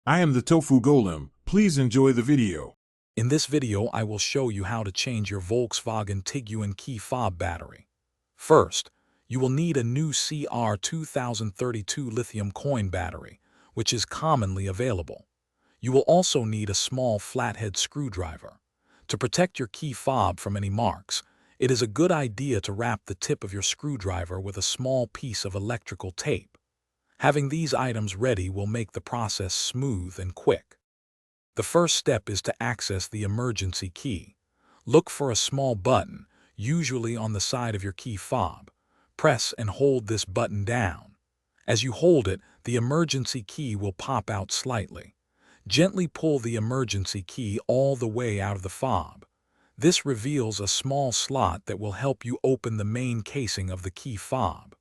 I am the Tofu Golem. Please enjoy the video. In this video, I will show you how to change your Volkswagen Tiguan key fob battery. First, you will need a new CR 2032 lithium coin battery, which is commonly available. You will also need a small flathead screwdriver. To protect your key fob from any marks, it is a good idea to wrap the tip of your screwdriver with a small piece of electrical tape. Having these items ready will make the process smooth and quick. The first step is to access the emergency key. Look for a small button, usually on the side of your key fob. Press and hold this button down. As you hold it, the emergency key will pop out slightly. Gently pull the emergency key all the way out of the fob. This reveals a small slot that will help you open the main casing of the key fob.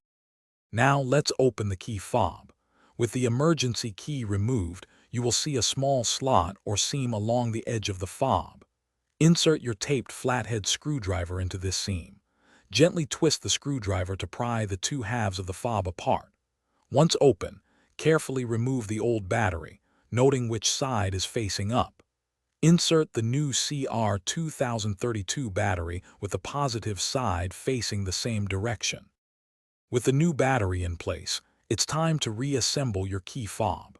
Now let's open the key fob. With the emergency key removed, you will see a small slot or seam along the edge of the fob. Insert your taped flathead screwdriver into this seam. Gently twist the screwdriver to pry the two halves of the fob apart. Once open, carefully remove the old battery, noting which side is facing up. Insert the new CR 2032 battery with the positive side facing the same direction. With the new battery in place, it's time to reassemble your key fob.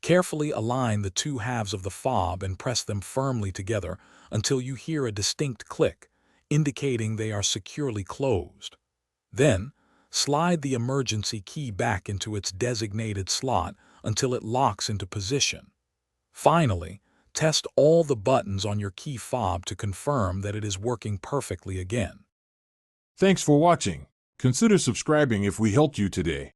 Carefully align the two halves of the fob and press them firmly together until you hear a distinct click, indicating they are securely closed. Then, slide the emergency key back into its designated slot until it locks into position. Finally, test all the buttons on your key fob to confirm that it is working perfectly again. Thanks for watching. Consider subscribing if we helped you today.